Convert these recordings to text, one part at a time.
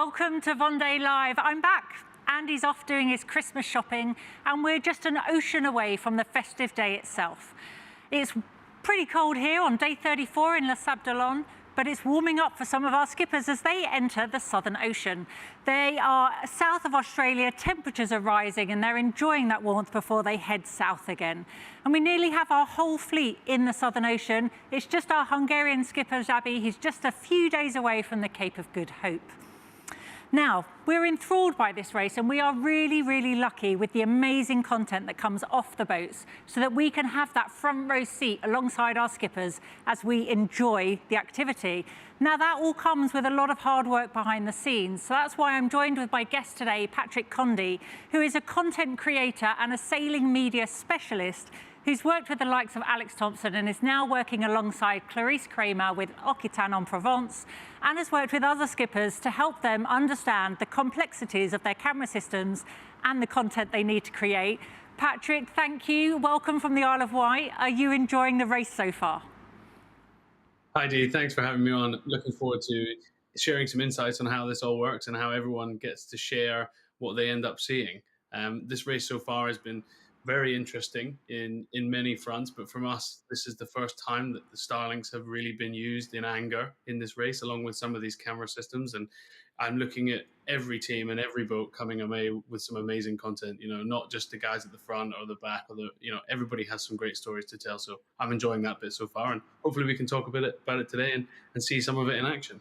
Welcome to Vendée Live. I'm back. Andy's off doing his Christmas shopping, and we're just an ocean away from the festive day itself. It's pretty cold here on day 34 in Le Sable d'Olonne, but it's warming up for some of our skippers as they enter the Southern Ocean. They are south of Australia, temperatures are rising, and they're enjoying that warmth before they head south again. And we nearly have our whole fleet in the Southern Ocean. It's just our Hungarian skipper, Xabi. He's just a few days away from the Cape of Good Hope. Now, we're enthralled by this race, and we are really, really lucky with the amazing content that comes off the boats so that we can have that front row seat alongside our skippers as we enjoy the activity. Now, that all comes with a lot of hard work behind the scenes. So that's why I'm joined with my guest today, Patrick Condy, who is a content creator and a sailing media specialist who's worked with the likes of Alex Thompson and is now working alongside Clarisse Kramer with Occitan en Provence, and has worked with other skippers to help them understand the complexities of their camera systems and the content they need to create. Patrick, thank you. Welcome from the Isle of Wight. Are you enjoying the race so far? Hi, Dee. Thanks for having me on. Looking forward to sharing some insights on how this all works and how everyone gets to share what they end up seeing. This race so far has been very interesting in many fronts, but from us, this is the first time that the Starlinks have really been used in anger in this race, along with some of these camera systems. And I'm looking at every team and every boat coming away with some amazing content, not just the guys at the front or the back or everybody has some great stories to tell. So I'm enjoying that bit so far, and hopefully we can talk a bit about it today and see some of it in action.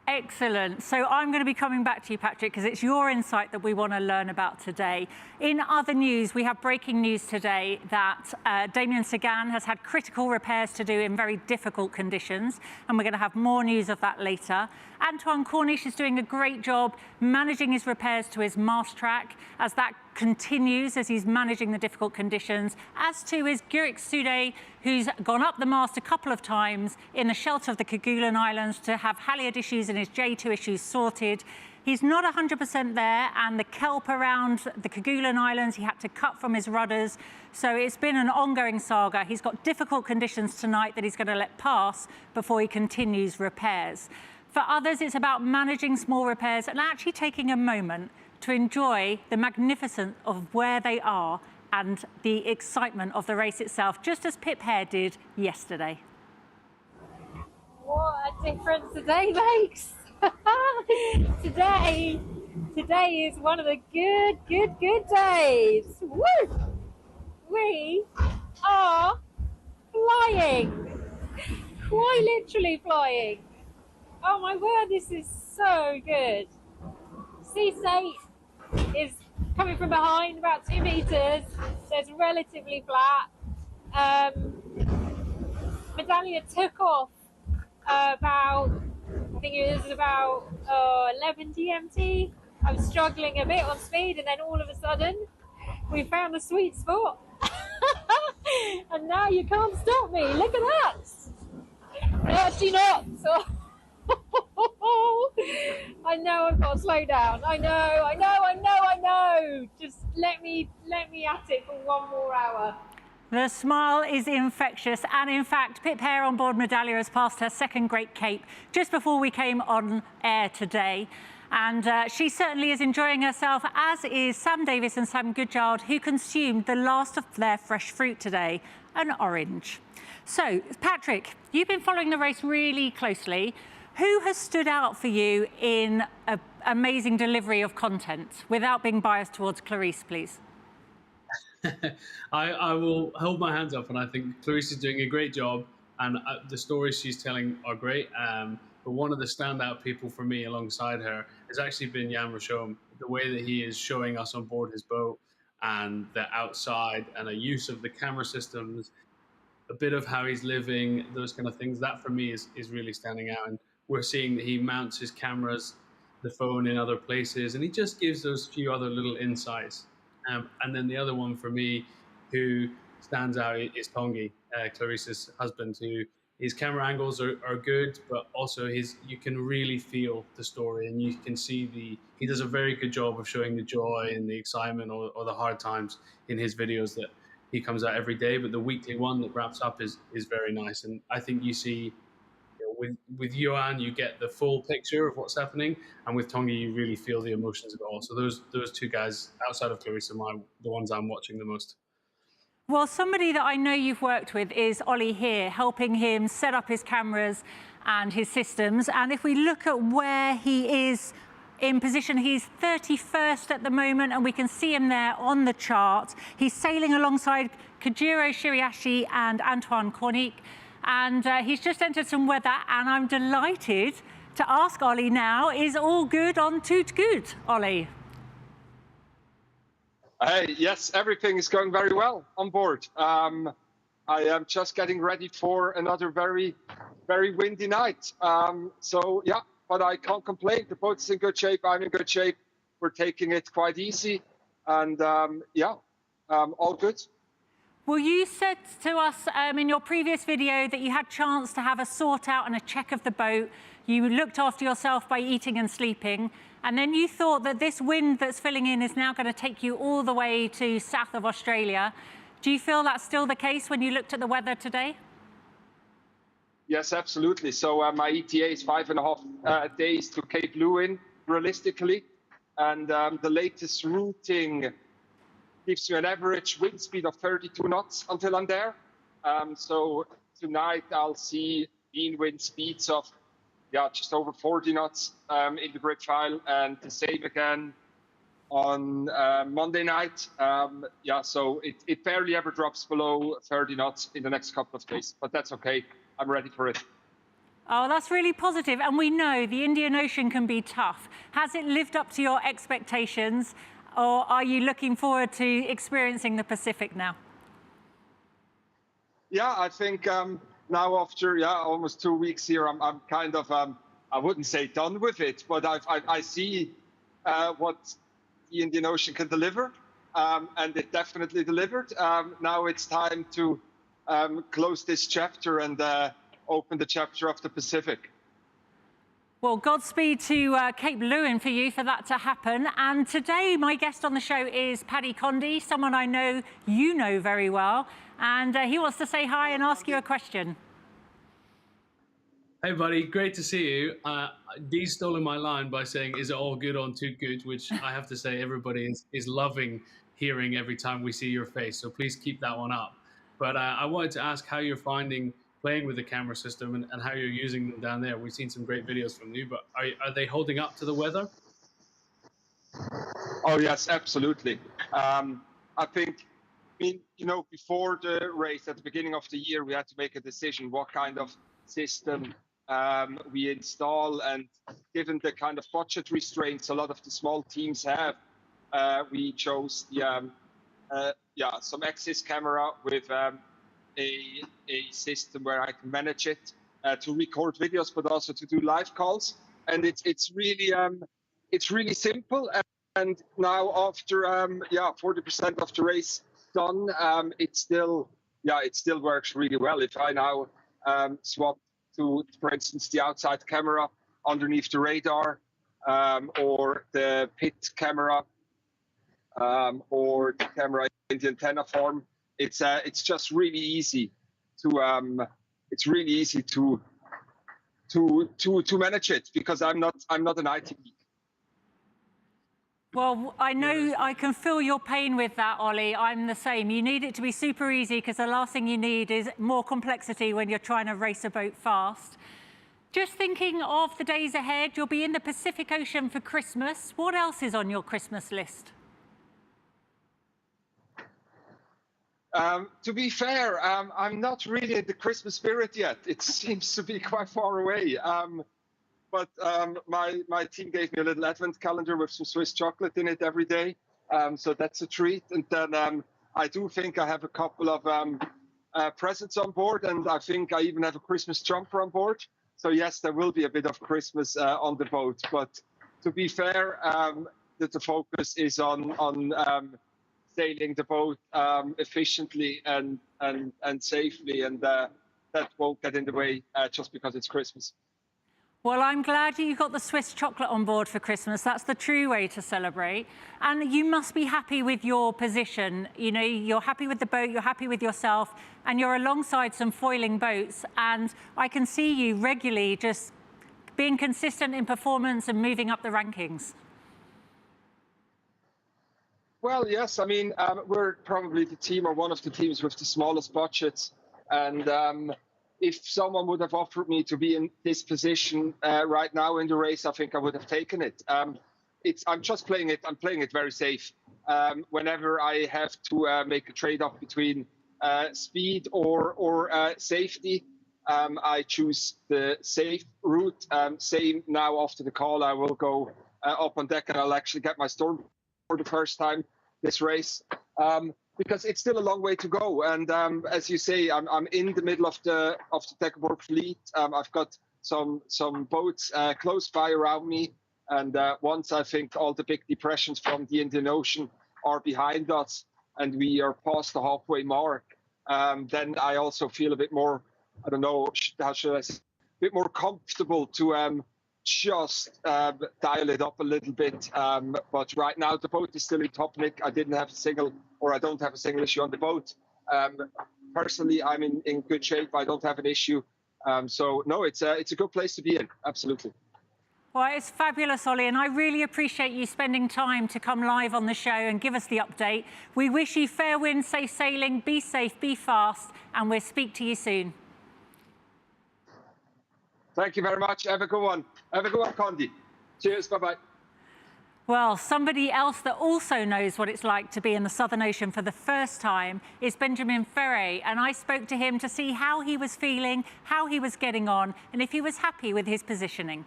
Excellent. So I'm going to be coming back to you, Patrick, because it's your insight that we want to learn about today. In other news, we have breaking news today that Damien Seguin has had critical repairs to do in very difficult conditions, and we're going to have more news of that later. Antoine Corniche is doing a great job managing his repairs to his mast track as that continues as he's managing the difficult conditions, as too is Jingkun Xu, who's gone up the mast a couple of times in the shelter of the Kerguelen Islands to have halyard issues and his J2 issues sorted. He's not 100% there, and the kelp around the Kerguelen Islands, he had to cut from his rudders. So it's been an ongoing saga. He's got difficult conditions tonight that he's going to let pass before he continues repairs. For others, it's about managing small repairs and actually taking a moment to enjoy the magnificence of where they are and the excitement of the race itself, just as Pip Heer did yesterday. What a difference today makes! Today is one of the good days. Woo! We are flying, quite literally flying. Oh my word, this is so good. C8 is coming from behind about 2 meters, so it's relatively flat. Medallia took off about, I think it was about 11 GMT. I was struggling a bit on speed, and then all of a sudden we found the sweet spot. And now you can't stop me. Look at that. No, actually not. So I know I've got to slow down. I know. Just let me at it for 1 more hour. The smile is infectious, and in fact, Pip Heer on board Medallia has passed her second Great Cape just before we came on air today. And she certainly is enjoying herself, as is Sam Davis and Sam Goodchild, who consumed the last of their fresh fruit today, an orange. So, Patrick, you've been following the race really closely. Who has stood out for you in an amazing delivery of content, without being biased towards Clarisse, please? I will hold my hands up, and I think Clarisse is doing a great job, and the stories she's telling are great. But one of the standout people for me alongside her has actually been Jan Rashom. The way that he is showing us on board his boat and the outside and a use of the camera systems, a bit of how he's living, those kind of things, that for me is really standing out. And we're seeing that he mounts his cameras, the phone in other places, and he just gives those few other little insights. And then the other one for me who stands out is Tongi, Clarisse's husband, who his camera angles are good, but also you can really feel the story, and you can see he does a very good job of showing the joy and the excitement or the hard times in his videos that he comes out every day. But the weekly one that wraps up is very nice. And I think you see with Johan, you get the full picture of what's happening, and with Tongi, you really feel the emotions of it all. So those two guys, outside of Clarissa, the ones I'm watching the most. Well, somebody that I know you've worked with is Oliver Heer, helping him set up his cameras and his systems. And if we look at where he is in position, he's 31st at the moment, and we can see him there on the chart. He's sailing alongside Kajiro Shiriashi and Antoine Cornic. And he's just entered some weather, and I'm delighted to ask Ollie now, is all good on Toot Good, Ollie? Yes, everything is going very well on board. I am just getting ready for another very, very windy night. So yeah, but I can't complain. The boat's in good shape. I'm in good shape. We're taking it quite easy, and all good. Well, you said to us in your previous video that you had chance to have a sort out and a check of the boat. You looked after yourself by eating and sleeping. And then you thought that this wind that's filling in is now going to take you all the way to south of Australia. Do you feel that's still the case when you looked at the weather today? Yes, absolutely. So my ETA is 5.5 days to Cape Lewin, realistically. And the latest routing gives you an average wind speed of 32 knots until I'm there. So tonight I'll see mean wind speeds of just over 40 knots in the grid file, and the same again on Monday night. So it barely ever drops below 30 knots in the next couple of days, but that's okay. I'm ready for it. Oh, that's really positive. And we know the Indian Ocean can be tough. Has it lived up to your expectations, or are you looking forward to experiencing the Pacific now? Yeah, I think now after almost 2 weeks here, I'm kind of, I wouldn't say done with it, but I see what the Indian Ocean can deliver, and it definitely delivered. Now it's time to close this chapter and open the chapter of the Pacific. Well, Godspeed to Cape Lewin for you for that to happen. And today, my guest on the show is Patrick Condy, someone I know you know very well. And he wants to say hi and ask you a question. Hey, buddy. Great to see you. Dee's stolen my line by saying, is it all good on Toot Good? Which I have to say everybody is loving hearing every time we see your face. So please keep that one up. But I wanted to ask how you're finding playing with the camera system and how you're using them down there. We've seen some great videos from you, but are they holding up to the weather? Oh, yes, absolutely. I think, before the race at the beginning of the year, we had to make a decision what kind of system we install. And given the kind of budget restraints a lot of the small teams have, we chose some Axis camera with a system where I can manage it to record videos, but also to do live calls. And it's really simple. And now after 40% of the race done, it still works really well. If I now swap to, for instance, the outside camera underneath the radar, or the pit camera, or the camera in the antenna form, it's just really easy to manage it, because I'm not an IT geek. Well, I know I can feel your pain with that, Ollie. I'm the same. You need it to be super easy, because the last thing you need is more complexity when you're trying to race a boat fast. Just thinking of the days ahead, you'll be in the Pacific Ocean for Christmas. What else is on your Christmas list? To be fair, I'm not really in the Christmas spirit yet. It seems to be quite far away. But my team gave me a little advent calendar with some Swiss chocolate in it every day. So that's a treat. And then I do think I have a couple of presents on board. And I think I even have a Christmas jumper on board. So yes, there will be a bit of Christmas on the boat. But to be fair, the focus is on sailing the boat efficiently and safely, and that won't get in the way just because it's Christmas. Well, I'm glad you got the Swiss chocolate on board for Christmas. That's the true way to celebrate. And you must be happy with your position. You know, you're happy with the boat, you're happy with yourself, and you're alongside some foiling boats. And I can see you regularly just being consistent in performance and moving up the rankings. Well, yes. I mean, we're probably the team or one of the teams with the smallest budgets. And if someone would have offered me to be in this position right now in the race, I think I would have taken it. I'm just playing it. I'm playing it very safe. Whenever I have to make a trade-off between speed or safety, I choose the safe route. Same now after the call, I will go up on deck and I'll actually get my storm for the first time this race, because it's still a long way to go. And as you say, I'm in the middle of the Deckerboard fleet. I've got some boats close by around me, and once I think all the big depressions from the Indian Ocean are behind us and we are past the halfway mark, then I also feel a bit more, I don't know, how should I say, a bit more comfortable to just dial it up a little bit. But right now the boat is still in top nick. I don't have a single issue on the boat. Personally, I'm in good shape. I don't have an issue. So no, it's a good place to be in. Absolutely. Well, it's fabulous, Ollie, and I really appreciate you spending time to come live on the show and give us the update. We wish you fair wind, safe sailing, be safe, be fast, and we'll speak to you soon. Thank you very much. Have a good one. Have a good one, Condy. Cheers. Bye-bye. Well, somebody else that also knows what it's like to be in the Southern Ocean for the first time is Benjamin Ferret, and I spoke to him to see how he was feeling, how he was getting on, and if he was happy with his positioning.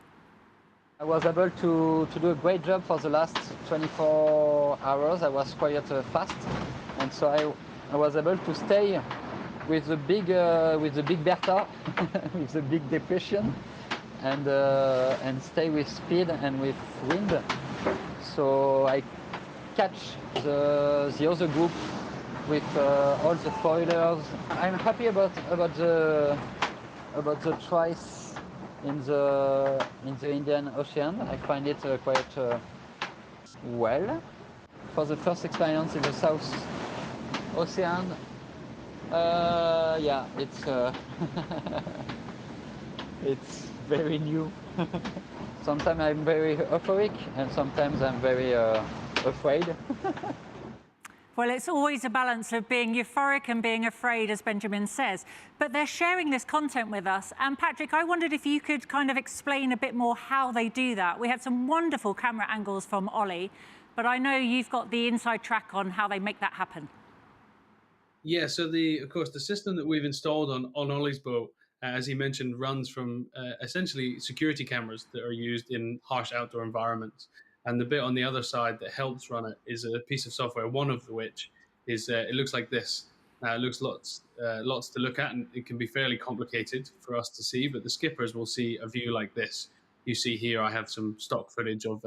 I was able to do a great job for the last 24 hours. I was quite fast, and so I was able to stay with the big Bertha, with the big depression, and stay with speed and with wind. So I catch the other group with all the foilers. I'm happy about the tries in the Indian Ocean. I find it quite well. For the first experience in the South Ocean, yeah, it's it's very new. Sometimes I'm very euphoric, and sometimes I'm very afraid. Well, it's always a balance of being euphoric and being afraid, as Benjamin says. But they're sharing this content with us. And Patrick, I wondered if you could kind of explain a bit more how they do that. We had some wonderful camera angles from Ollie, but I know you've got the inside track on how they make that happen. Yeah, so of course, the system that we've installed on Ollie's boat, as he mentioned, runs from essentially security cameras that are used in harsh outdoor environments. And the bit on the other side that helps run it is a piece of software, one of which is, it looks like this. It looks lots to look at, and it can be fairly complicated for us to see, but the skippers will see a view like this. You see here, I have some stock footage of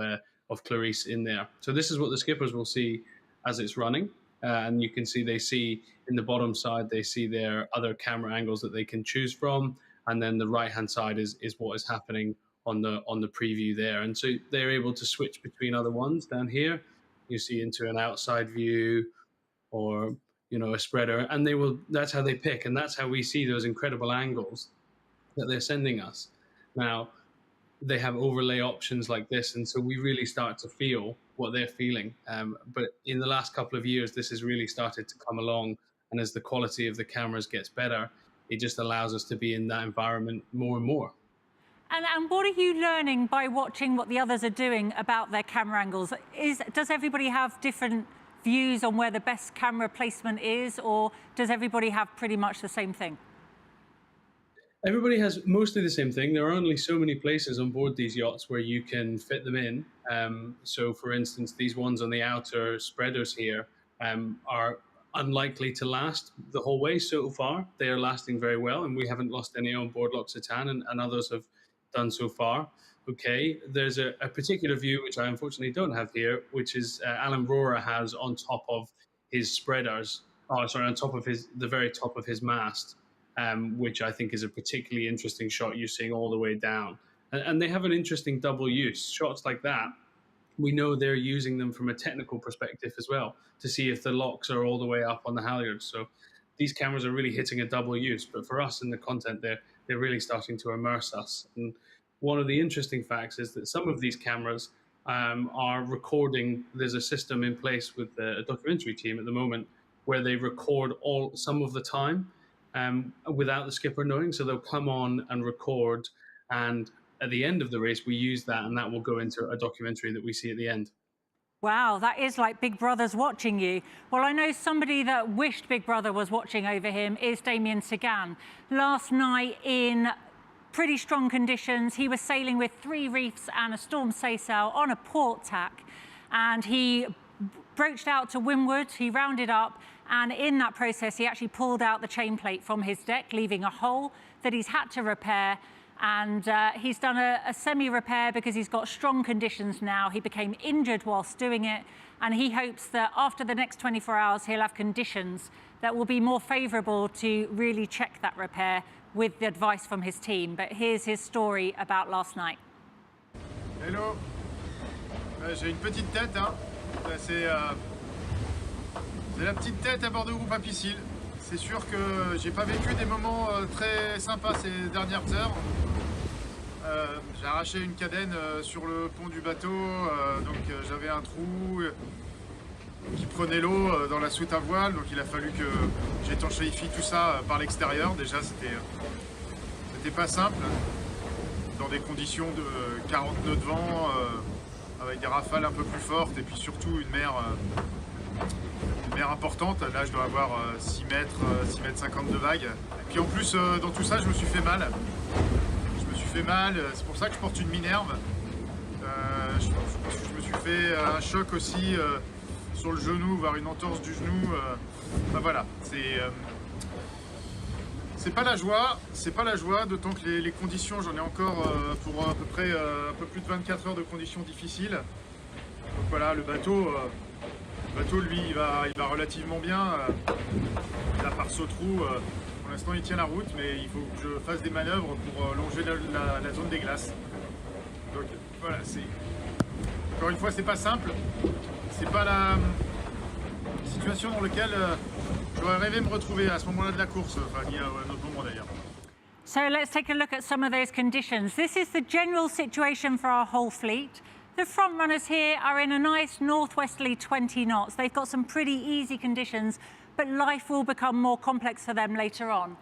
Clarice in there. So this is what the skippers will see as it's running. And you can see, they see in the bottom side, they see their other camera angles that they can choose from. And then the right-hand side is what is happening on the preview there. And so they're able to switch between other ones down here. You see into an outside view or, you know, a spreader, and that's how they pick. And that's how we see those incredible angles that they're sending us. Now, they have overlay options like this, and so we really start to feel what they're feeling. But in the last couple of years, this has really started to come along, and as the quality of the cameras gets better, it just allows us to be in that environment more and more. And what are you learning by watching what the others are doing about their camera angles? Does everybody have different views on where the best camera placement is, or does everybody have pretty much the same thing? Everybody has mostly the same thing. There are only so many places on board these yachts where you can fit them in. So, for instance, these ones on the outer spreaders here are unlikely to last the whole way so far. They are lasting very well, and we haven't lost any on board L'Occitane, and others have done so far. Okay, there's a particular view, which I unfortunately don't have here, which is Alan Rohrer has on top of his spreaders, on top of the very top of his mast. Which I think is a particularly interesting shot, you're seeing all the way down. And they have an interesting double use. Shots like that, we know they're using them from a technical perspective as well to see if the locks are all the way up on the halyards. So these cameras are really hitting a double use. But for us in the content, they're really starting to immerse us. And one of the interesting facts is that some of these cameras are recording. There's a system in place with a documentary team at the moment where they record some of the time without the skipper knowing. So they'll come on and record, and at the end of the race, we use that, and that will go into a documentary that we see at the end. Wow, that is like Big Brother's watching you. Well, I know somebody that wished Big Brother was watching over him is Damien Seguin. Last night, in pretty strong conditions, he was sailing with 3 reefs and a storm staysail on a port tack, and he broached out to windward, he rounded up, and in that process, he actually pulled out the chain plate from his deck, leaving a hole that he's had to repair. And he's done a semi-repair because he's got strong conditions now. He became injured whilst doing it, and he hopes that after the next 24 hours, he'll have conditions that will be more favourable to really check that repair with the advice from his team. But here's his story about last night. Hello, j'ai une petite tête, hein. C'est la petite tête à bord de groupe Apicile. C'est sûr que j'ai pas vécu des moments très sympas ces dernières heures. J'ai arraché une cadène sur le pont du bateau, donc j'avais un trou qui prenait l'eau dans la soute à voile, donc il a fallu que j'étanchéifie tout ça par l'extérieur. Déjà c'était pas simple, dans des conditions de 40 nœuds de vent, avec des rafales un peu plus fortes, et puis surtout une mer importante. Là je dois avoir 6 mètres 50 de vagues. Et puis en plus dans tout ça je me suis fait mal. C'est pour ça que je porte une minerve. Je me suis fait un choc aussi sur le genou, voire une entorse du genou. Enfin voilà, c'est pas la joie, d'autant que les conditions, j'en ai encore pour à peu près un peu plus de 24 heures de conditions difficiles. Donc voilà, le bateau lui il va relativement bien. Là par ce trou, pour l'instant il tient la route, mais il faut que je fasse des manœuvres pour longer la zone des glaces. Donc voilà, encore une fois c'est pas simple, c'est pas la situation dans laquelle j'aurais rêvé me retrouver à ce moment-là de la course, enfin il y a un autre moment d'ailleurs. So let's take a look at some of those conditions. This is the general situation for our whole fleet. The front runners here are in a nice northwesterly 20 knots. They've got some pretty easy conditions, but life will become more complex for them later on.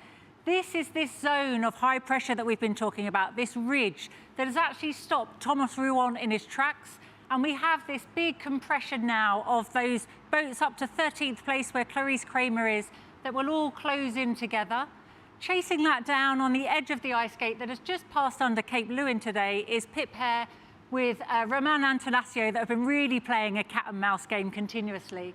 This is this zone of high pressure that we've been talking about, this ridge that has actually stopped Thomas Rouen in his tracks. And we have this big compression now of those boats up to 13th place where Clarice Kramer is, that will all close in together. Chasing that down on the edge of the ice gate that has just passed under Cape Lewin today is Pip Hare with Romain Antonacio that have been really playing a cat and mouse game continuously.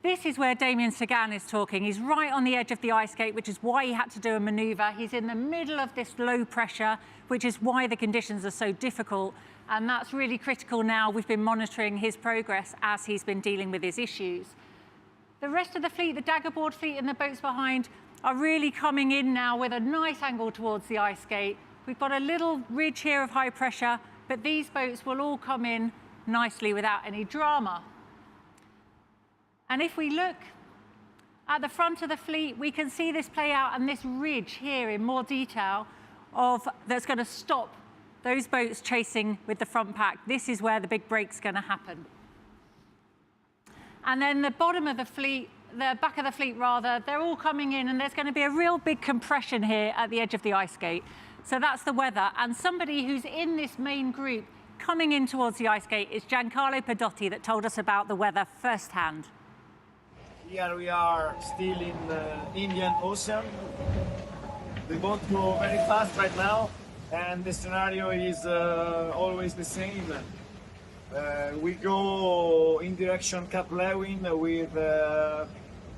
This is where Damien Seguin is talking. He's right on the edge of the ice gate, which is why he had to do a manoeuvre. He's in the middle of this low pressure, which is why the conditions are so difficult. And that's really critical now. We've been monitoring his progress as he's been dealing with his issues. The rest of the fleet, the daggerboard fleet and the boats behind, are really coming in now with a nice angle towards the ice gate. We've got a little ridge here of high pressure, but these boats will all come in nicely without any drama. And if we look at the front of the fleet, we can see this play out and this ridge here in more detail that's going to stop those boats chasing with the front pack. This is where the big break's going to happen. And then the bottom of the fleet, the back of the fleet rather, they're all coming in, and there's going to be a real big compression here at the edge of the ice gate. So that's the weather. And somebody who's in this main group coming in towards the ice gate is Giancarlo Pedotti, that told us about the weather firsthand. Here we are still in the Indian Ocean. The boat go very fast right now, and the scenario is always the same. We go in direction Cape Lewin with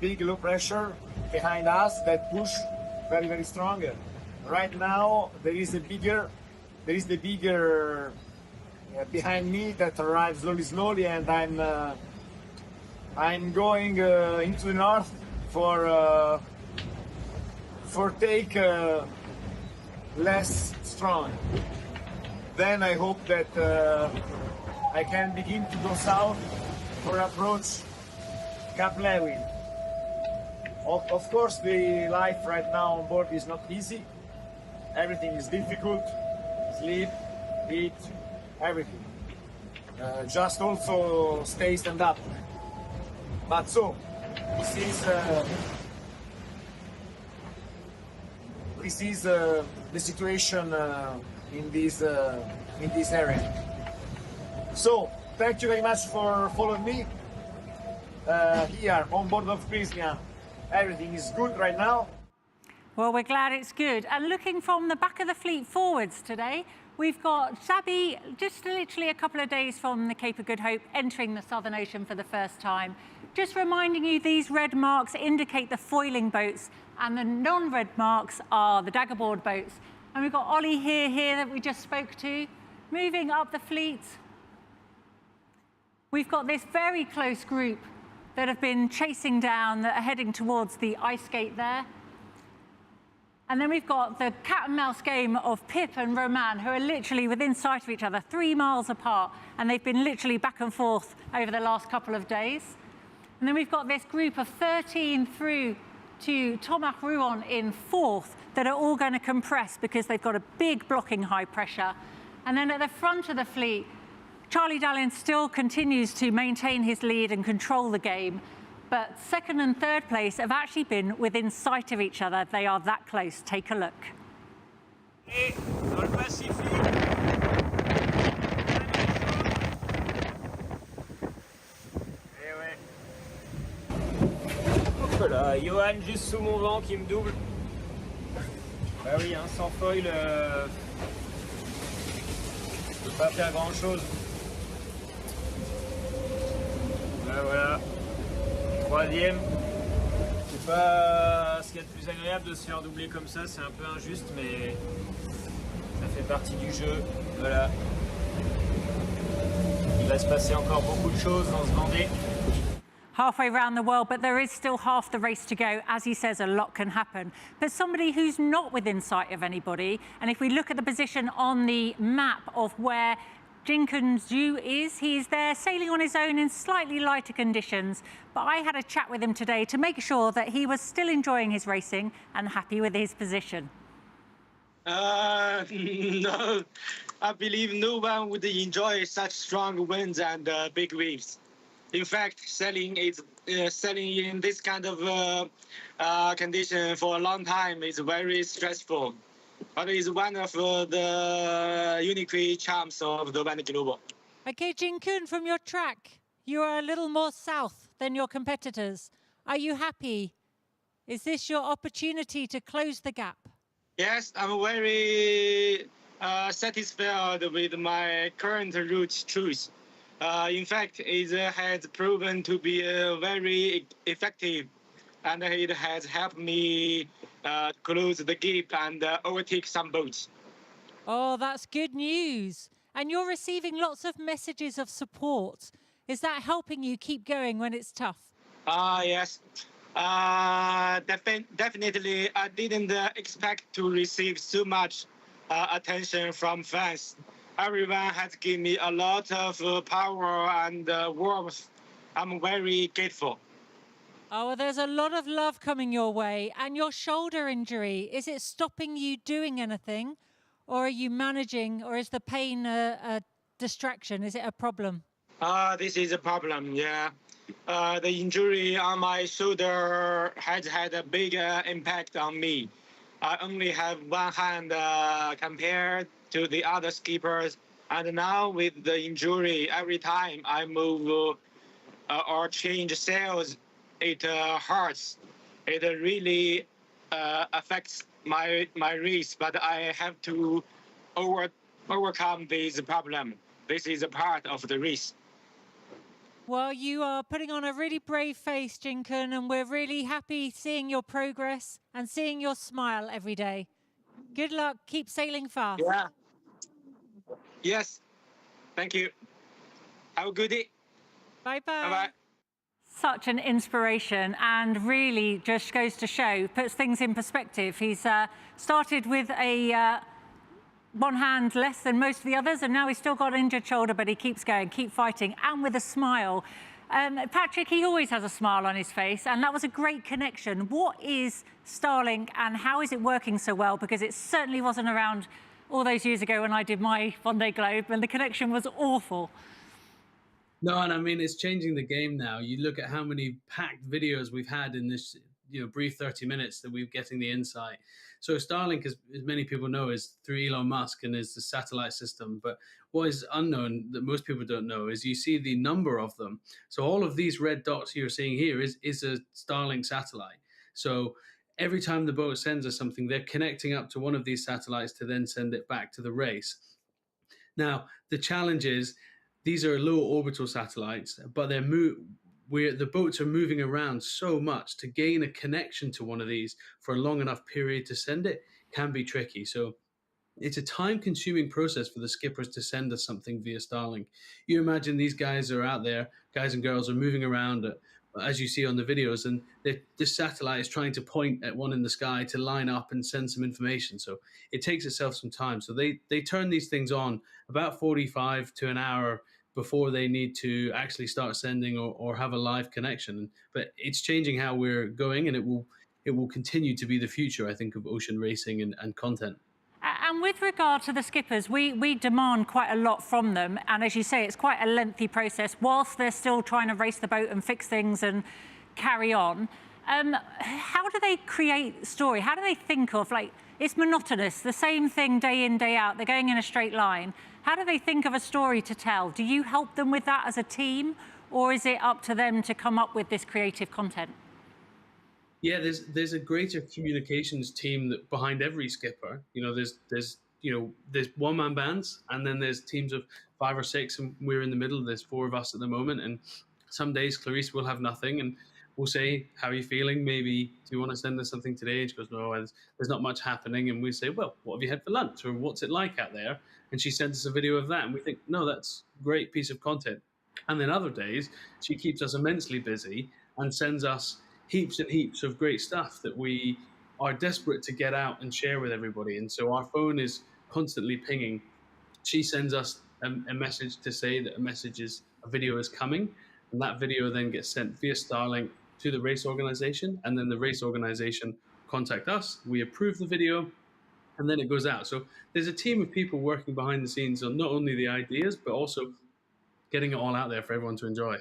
big low pressure behind us that push very, very strong. Right now there is the bigger behind me that arrives slowly, and I'm going into the north for take less strong. Then I hope that I can begin to go south for approach Cap Lewin. Of course, the life right now on board is not easy. Everything is difficult. Sleep, eat, everything. Just also stay stand up. But so, this is the situation in this area. So, thank you very much for following me. Here on board of Prisma, everything is good right now. Well, we're glad it's good. And looking from the back of the fleet forwards today, we've got Sabi, just literally a couple of days from the Cape of Good Hope, entering the Southern Ocean for the first time. Just reminding you, these red marks indicate the foiling boats, and the non-red marks are the daggerboard boats. And we've got Ollie Heer here that we just spoke to. Moving up the fleet, we've got this very close group that have been chasing down, that are heading towards the ice gate there. And then we've got the cat and mouse game of Pip and Roman, who are literally within sight of each other, 3 miles apart, and they've been literally back and forth over the last couple of days. And then we've got this group of 13 through to Thomas Ruon in fourth that are all going to compress because they've got a big blocking high pressure. And then at the front of the fleet, Charlie Dallin still continues to maintain his lead and control the game. But second and third place have actually been within sight of each other. They are that close. Take a look. Et dans le Pacifique. Eh ouais. Hop là, Johan juste sous mon vent qui me double. Bah oui, hein, sans foil, je peux pas faire grand chose. Là voilà. Troisième. C'est pas ce qu'il y a de plus agréable de se faire doubler comme ça, c'est un peu injuste, mais ça fait partie du jeu. Voilà. Il va se passer encore beaucoup de choses dans ce Vendée. Halfway around the world, but there is still half the race to go. As he says, a lot can happen. But somebody who's not within sight of anybody, and if we look at the position on the map of where Jingkun Xu is, he's there sailing on his own in slightly lighter conditions. But I had a chat with him today to make sure that he was still enjoying his racing and happy with his position. No, I believe no one would enjoy such strong winds and big waves. In fact, sailing in this kind of condition for a long time is very stressful. But it's one of the unique charms of the Vendée Global. Okay, Jingkun, from your track, you are a little more south than your competitors. Are you happy? Is this your opportunity to close the gap? Yes, I'm very satisfied with my current route choice. In fact, it has proven to be very effective, and it has helped me close the gap and overtake some boats. Oh, that's good news. And you're receiving lots of messages of support. Is that helping you keep going when it's tough? Yes. Definitely, I didn't expect to receive so much attention from fans. Everyone has given me a lot of power and warmth. I'm very grateful. Oh, well, there's a lot of love coming your way. And your shoulder injury, is it stopping you doing anything? Or are you managing, or is the pain a distraction? Is it a problem? This is a problem, yeah. The injury on my shoulder has had a big impact on me. I only have one hand compared to the other skippers. And now with the injury, every time I move or change sails, it hurts. It really affects my race, but I have to overcome this problem. This is a part of the race. Well, you are putting on a really brave face, Jingkun, and we're really happy seeing your progress and seeing your smile every day. Good luck. Keep sailing fast. Yeah. Yes. Thank you. Have a good day. Bye-bye. Bye-bye. Such an inspiration, and really just goes to show, puts things in perspective. He's started with a one hand less than most of the others, and now he's still got an injured shoulder, but he keeps going, keep fighting, and with a smile. Patrick, he always has a smile on his face, and that was a great connection. What is Starlink, and how is it working so well? Because it certainly wasn't around all those years ago when I did my Vendée Globe, and the connection was awful. No, and I mean, it's changing the game now. You look at how many packed videos we've had in this, brief 30 minutes that we're getting the insight. So Starlink, as many people know, is through Elon Musk and is the satellite system. But what is unknown that most people don't know is you see the number of them. So all of these red dots you're seeing here is a Starlink satellite. So every time the boat sends us something, they're connecting up to one of these satellites to then send it back to the race. Now, the challenge is these are low orbital satellites, but the boats are moving around so much to gain a connection to one of these for a long enough period to send it can be tricky. So it's a time-consuming process for the skippers to send us something via Starlink. You imagine these guys are out there, guys and girls are moving around, as you see on the videos, and this satellite is trying to point at one in the sky to line up and send some information. So it takes itself some time. So they turn these things on about 45 to an hour before they need to actually start sending or have a live connection. But it's changing how we're going, and it will continue to be the future, I think, of ocean racing and content. And with regard to the skippers, we demand quite a lot from them. And as you say, it's quite a lengthy process whilst they're still trying to race the boat and fix things and carry on. How do they create story? How do they think of, it's monotonous, the same thing day in, day out. They're going in a straight line. How do they think of a story to tell? Do you help them with that as a team, or is it up to them to come up with this creative content? Yeah, there's a greater communications team behind every skipper. There's one-man bands, and then there's teams of 5 or 6, and we're in the middle. There's 4 of us at the moment, and some days Clarice will have nothing, and we'll say, "How are you feeling? Maybe do you want to send us something today?" And she goes, "No, there's not much happening." And we say, "Well, what have you had for lunch, or what's it like out there?" And she sends us a video of that, and we think, "No, that's a great piece of content." And then other days she keeps us immensely busy and sends us heaps and heaps of great stuff that we are desperate to get out and share with everybody. And so our phone is constantly pinging. She sends us a message to say that a video is coming, and that video then gets sent via Starlink to the race organization, and then the race organization contact us, we approve the video, and then it goes out. So there's a team of people working behind the scenes on not only the ideas, but also getting it all out there for everyone to enjoy.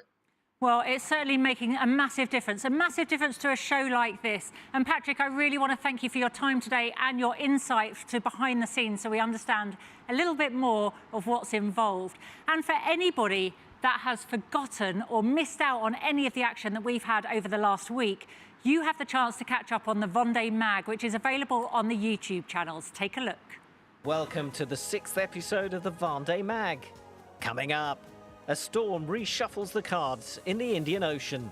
Well, it's certainly making a massive difference to a show like this. And Patrick, I really want to thank you for your time today and your insight to behind the scenes, so we understand a little bit more of what's involved. And for anybody that has forgotten or missed out on any of the action that we've had over the last week, you have the chance to catch up on the Vendée Mag, which is available on the YouTube channels. Take a look. Welcome to the 6th episode of the Vendée Mag. Coming up, a storm reshuffles the cards in the Indian Ocean.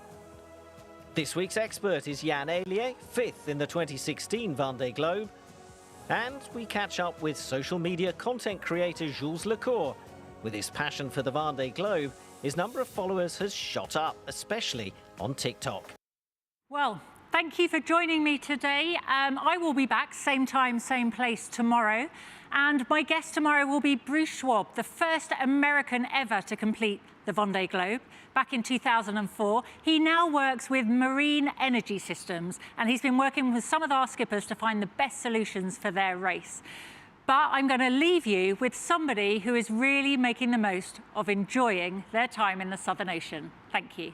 This week's expert is Jan Eilier, 5th in the 2016 Vendée Globe. And we catch up with social media content creator Jules Lecour. With his passion for the Vendée Globe, his number of followers has shot up, especially on TikTok. Well, thank you for joining me today. I will be back, same time, same place tomorrow. And my guest tomorrow will be Bruce Schwab, the first American ever to complete the Vendée Globe back in 2004. He now works with Marine Energy Systems, and he's been working with some of our skippers to find the best solutions for their race. But I'm going to leave you with somebody who is really making the most of enjoying their time in the Southern Ocean. Thank you.